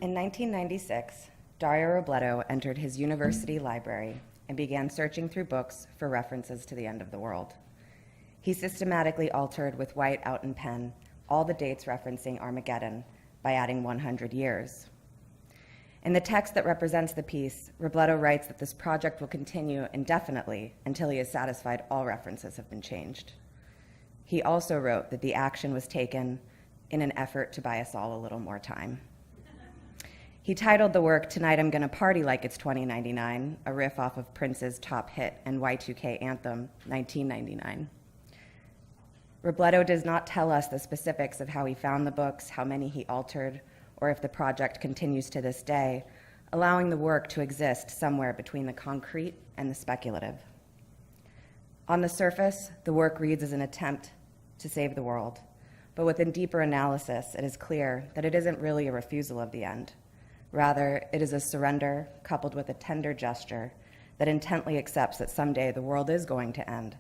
In 1996, Dario Robledo entered his university library and began searching through books for references to the end of the world. He systematically altered with white out and pen all the dates referencing Armageddon by adding 100 years. In the text that represents the piece, Robledo writes that this project will continue indefinitely until he is satisfied all references have been changed. He also wrote that the action was taken in an effort to buy us all a little more time. He titled the work, "Tonight I'm Gonna Party Like It's 2099, a riff off of Prince's top hit and Y2K anthem, 1999. Robledo does not tell us the specifics of how he found the books, how many he altered, or if the project continues to this day, allowing the work to exist somewhere between the concrete and the speculative. On the surface, the work reads as an attempt to save the world, but within deeper analysis, it is clear that it isn't really a refusal of the end. Rather, it is a surrender coupled with a tender gesture that intently accepts that someday the world is going to end,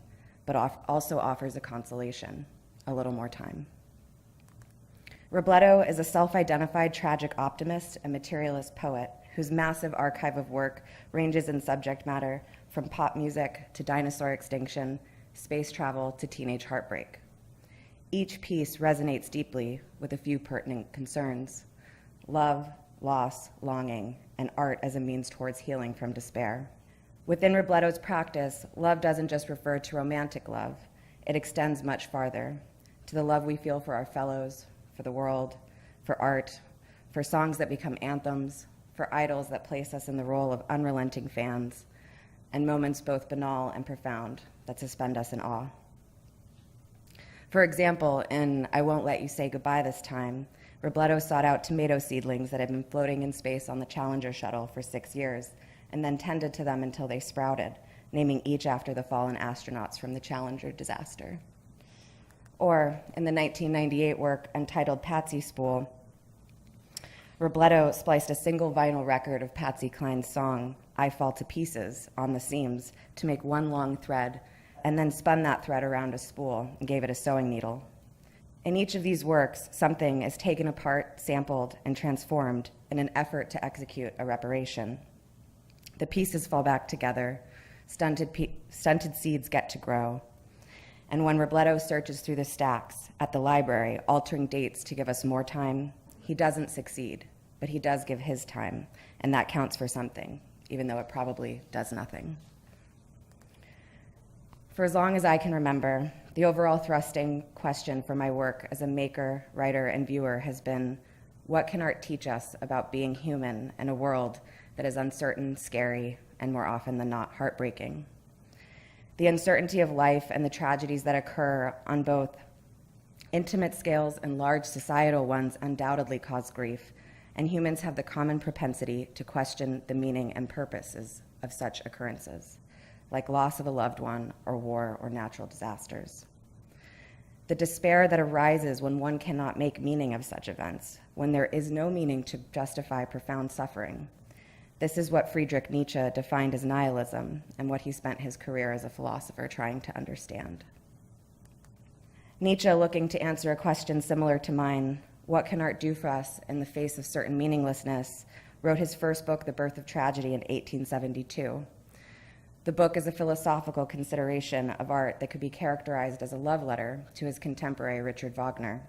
but also offers a consolation, a little more time. Robledo is a self-identified tragic optimist and materialist poet whose massive archive of work ranges in subject matter from pop music to dinosaur extinction, space travel to teenage heartbreak. Each piece resonates deeply with a few pertinent concerns: love, loss, longing, and art as a means towards healing from despair. Within Robledo's practice, love doesn't just refer to romantic love. It extends much farther, to the love we feel for our fellows, for the world, for art, for songs that become anthems, for idols that place us in the role of unrelenting fans, and moments both banal and profound that suspend us in awe. For example, in I Won't Let You Say Goodbye This Time, Robledo sought out tomato seedlings that had been floating in space on the Challenger shuttle for 6 years, and then tended to them until they sprouted, naming each after the fallen astronauts from the Challenger disaster. Or, in the 1998 work Untitled Patsy Spool, Robledo spliced a single vinyl record of Patsy Cline's song, I Fall to Pieces, on the seams to make one long thread, and then spun that thread around a spool and gave it a sewing needle. In each of these works, something is taken apart, sampled, and transformed in an effort to execute a reparation. The pieces fall back together, stunted seeds get to grow, and when Robledo searches through the stacks at the library, altering dates to give us more time, he doesn't succeed, but he does give his time, and that counts for something, even though it probably does nothing. For as long as I can remember, the overall thrusting question for my work as a maker, writer, and viewer has been, what can art teach us about being human in a world that is uncertain, scary, and more often than not, heartbreaking? The uncertainty of life and the tragedies that occur on both intimate scales and large societal ones undoubtedly cause grief, and humans have the common propensity to question the meaning and purposes of such occurrences, like loss of a loved one or war or natural disasters. The despair that arises when one cannot make meaning of such events, when there is no meaning to justify profound suffering. This is what Friedrich Nietzsche defined as nihilism and what he spent his career as a philosopher trying to understand. Nietzsche, looking to answer a question similar to mine, what can art do for us in the face of certain meaninglessness, wrote his first book, The Birth of Tragedy, in 1872. The book is a philosophical consideration of art that could be characterized as a love letter to his contemporary Richard Wagner.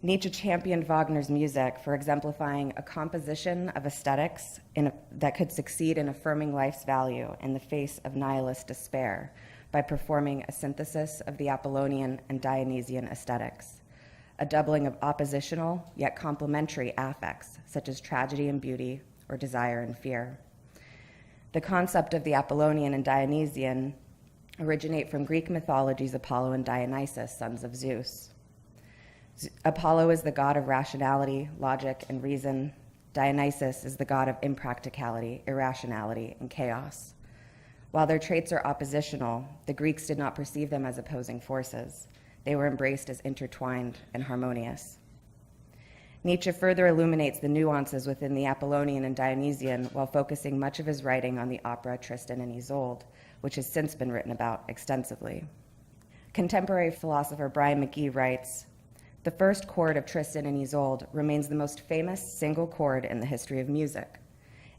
Nietzsche championed Wagner's music for exemplifying a composition of aesthetics that could succeed in affirming life's value in the face of nihilist despair by performing a synthesis of the Apollonian and Dionysian aesthetics, a doubling of oppositional yet complementary affects such as tragedy and beauty or desire and fear. The concept of the Apollonian and Dionysian originate from Greek mythology's Apollo and Dionysus, sons of Zeus. Apollo is the god of rationality, logic, and reason. Dionysus is the god of impracticality, irrationality, and chaos. While their traits are oppositional, the Greeks did not perceive them as opposing forces. They were embraced as intertwined and harmonious. Nietzsche further illuminates the nuances within the Apollonian and Dionysian while focusing much of his writing on the opera Tristan and Isolde, which has since been written about extensively. Contemporary philosopher Brian McGee writes, The first chord of Tristan and Isolde remains the most famous single chord in the history of music.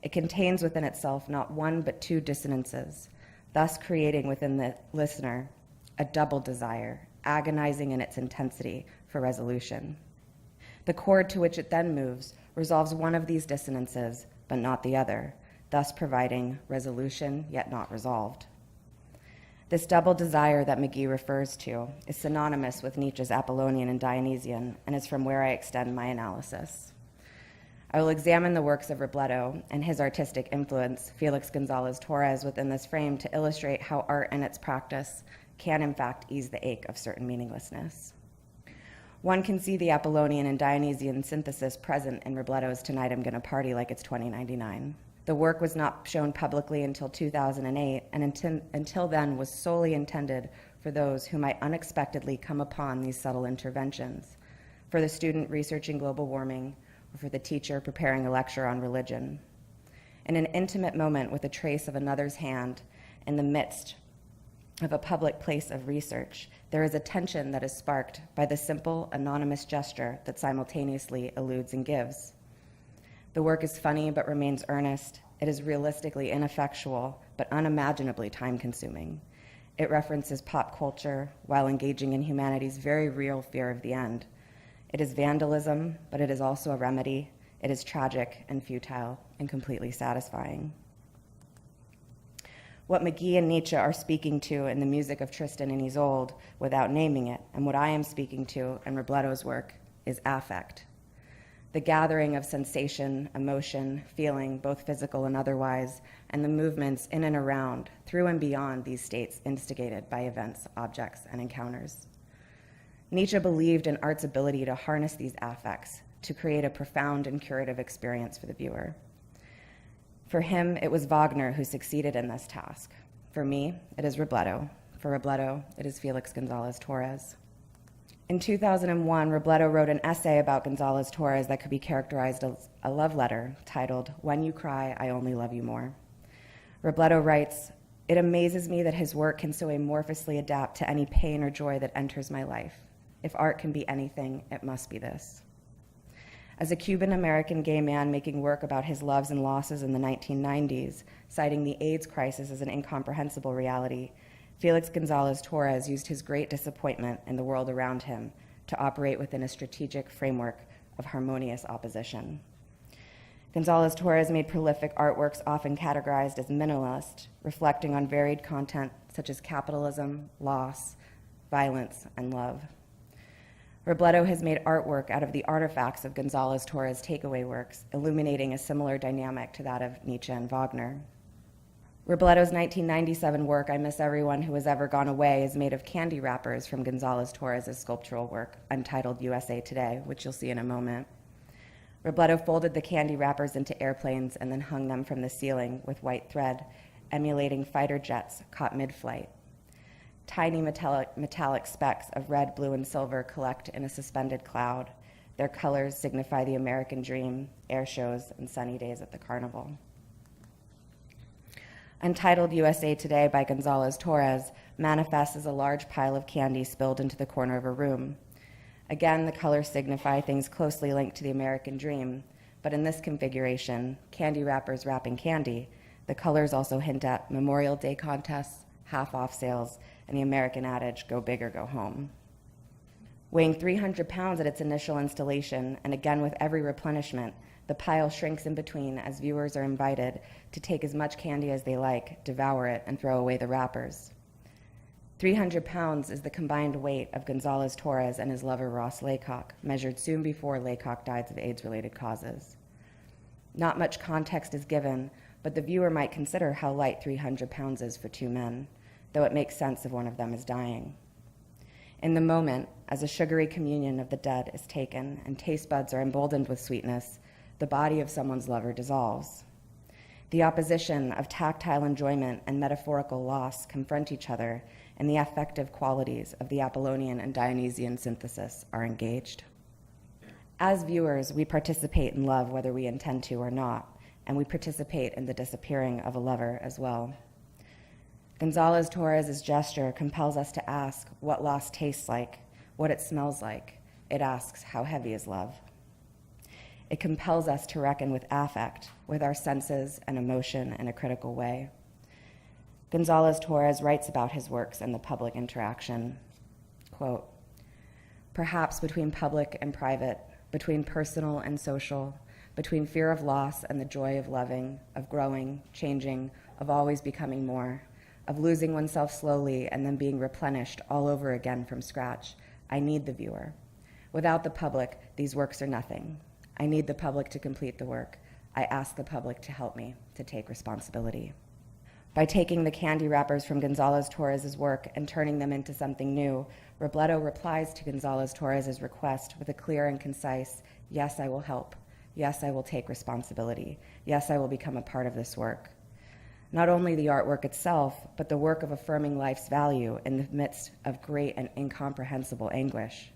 It contains within itself not one but two dissonances, thus creating within the listener a double desire, agonizing in its intensity for resolution. The chord to which it then moves resolves one of these dissonances, but not the other, thus providing resolution yet not resolved. This double desire that McGee refers to is synonymous with Nietzsche's Apollonian and Dionysian, and is from where I extend my analysis. I will examine the works of Robledo and his artistic influence, Felix Gonzalez-Torres, within this frame to illustrate how art and its practice can in fact ease the ache of certain meaninglessness. One can see the Apollonian and Dionysian synthesis present in Robledo's Tonight I'm Gonna Party Like It's 2099. The work was not shown publicly until 2008, and until then was solely intended for those who might unexpectedly come upon these subtle interventions, for the student researching global warming, or for the teacher preparing a lecture on religion. In an intimate moment with a trace of another's hand in the midst of a public place of research, there is a tension that is sparked by the simple, anonymous gesture that simultaneously eludes and gives. The work is funny but remains earnest. It is realistically ineffectual but unimaginably time-consuming. It references pop culture while engaging in humanity's very real fear of the end. It is vandalism, but it is also a remedy. It is tragic and futile and completely satisfying. What McGee and Nietzsche are speaking to in the music of Tristan and Isolde, without naming it, and what I am speaking to in Robledo's work, is affect. The gathering of sensation, emotion, feeling, both physical and otherwise, and the movements in and around, through and beyond these states instigated by events, objects, and encounters. Nietzsche believed in art's ability to harness these affects, to create a profound and curative experience for the viewer. For him, it was Wagner who succeeded in this task. For me, it is Robledo. For Robledo, it is Felix Gonzalez-Torres. In 2001, Robledo wrote an essay about Gonzalez-Torres that could be characterized as a love letter titled, "When You Cry, I Only Love You More." Robledo writes, "It amazes me that his work can so amorphously adapt to any pain or joy that enters my life. If art can be anything, it must be this." As a Cuban-American gay man making work about his loves and losses in the 1990s, citing the AIDS crisis as an incomprehensible reality, Felix Gonzalez-Torres used his great disappointment in the world around him to operate within a strategic framework of harmonious opposition. Gonzalez-Torres made prolific artworks often categorized as minimalist, reflecting on varied content such as capitalism, loss, violence, and love. Robledo has made artwork out of the artifacts of Gonzalez-Torres' takeaway works, illuminating a similar dynamic to that of Nietzsche and Wagner. Robledo's 1997 work, I Miss Everyone Who Has Ever Gone Away, is made of candy wrappers from Gonzalez-Torres' sculptural work, Untitled USA Today, which you'll see in a moment. Robledo folded the candy wrappers into airplanes and then hung them from the ceiling with white thread, emulating fighter jets caught mid-flight. Tiny metallic specks of red, blue, and silver collect in a suspended cloud. Their colors signify the American dream, air shows, and sunny days at the carnival. Untitled USA Today by Gonzalez-Torres manifests as a large pile of candy spilled into the corner of a room. Again, the colors signify things closely linked to the American dream, but in this configuration, candy wrappers wrapping candy, the colors also hint at Memorial Day contests, half-off sales, and the American adage, go big or go home. Weighing 300 pounds at its initial installation, and again with every replenishment, the pile shrinks in between as viewers are invited to take as much candy as they like, devour it, and throw away the wrappers. 300 pounds is the combined weight of Gonzalez-Torres and his lover Ross Laycock, measured soon before Laycock died of AIDS-related causes. Not much context is given, but the viewer might consider how light 300 pounds is for two men, though it makes sense if one of them is dying. In the moment, as a sugary communion of the dead is taken and taste buds are emboldened with sweetness, the body of someone's lover dissolves. The opposition of tactile enjoyment and metaphorical loss confront each other, and the affective qualities of the Apollonian and Dionysian synthesis are engaged. As viewers, we participate in love whether we intend to or not, and we participate in the disappearing of a lover as well. Gonzalez-Torres' gesture compels us to ask what loss tastes like, what it smells like, It asks, how heavy is love? It compels us to reckon with affect, with our senses and emotion in a critical way. Gonzalez-Torres writes about his works and the public interaction. Quote, perhaps between public and private, between personal and social, between fear of loss and the joy of loving, of growing, changing, of always becoming more, of losing oneself slowly and then being replenished all over again from scratch, I need the viewer. Without the public, these works are nothing. I need the public to complete the work. I ask the public to help me to take responsibility. By taking the candy wrappers from Gonzalez-Torres' work and turning them into something new, Robledo replies to Gonzalez-Torres' request with a clear and concise, yes, I will help. Yes, I will take responsibility. Yes, I will become a part of this work. Not only the artwork itself, but the work of affirming life's value in the midst of great and incomprehensible anguish.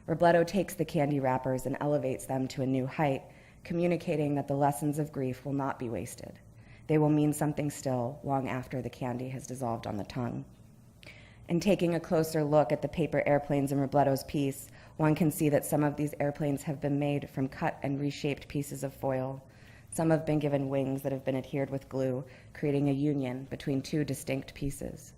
Robledo takes the candy wrappers and elevates them to a new height, communicating that the lessons of grief will not be wasted. They will mean something still long after the candy has dissolved on the tongue. In taking a closer look at the paper airplanes in Robledo's piece, one can see that some of these airplanes have been made from cut and reshaped pieces of foil. Some have been given wings that have been adhered with glue, creating a union between two distinct pieces.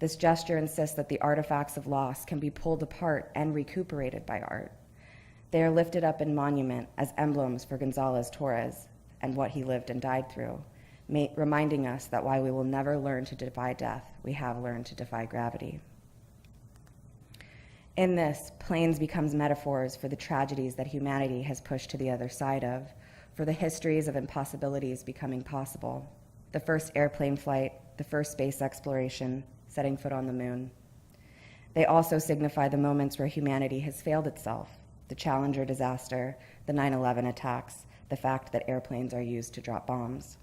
This gesture insists that the artifacts of loss can be pulled apart and recuperated by art. They are lifted up in monument as emblems for Gonzalez-Torres and what he lived and died through, reminding us that while we will never learn to defy death, we have learned to defy gravity. In this, planes becomes metaphors for the tragedies that humanity has pushed to the other side of, for the histories of impossibilities becoming possible. The first airplane flight, the first space exploration, setting foot on the moon. They also signify the moments where humanity has failed itself, the Challenger disaster, the 9/11 attacks, the fact that airplanes are used to drop bombs.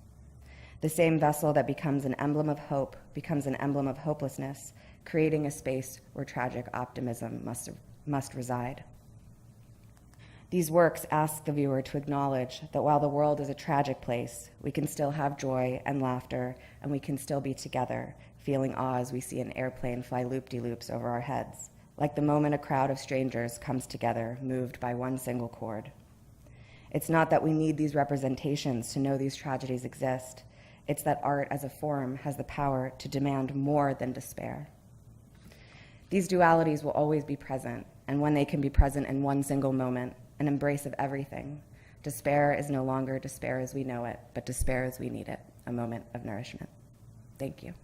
The same vessel that becomes an emblem of hope becomes an emblem of hopelessness, creating a space where tragic optimism must reside. These works ask the viewer to acknowledge that while the world is a tragic place, we can still have joy and laughter, and we can still be together, feeling awe as we see an airplane fly loop-de-loops over our heads, like the moment a crowd of strangers comes together, moved by one single chord. It's not that we need these representations to know these tragedies exist. It's that art as a form has the power to demand more than despair. These dualities will always be present, and when they can be present in one single moment, an embrace of everything, despair is no longer despair as we know it, but despair as we need it, a moment of nourishment. Thank you.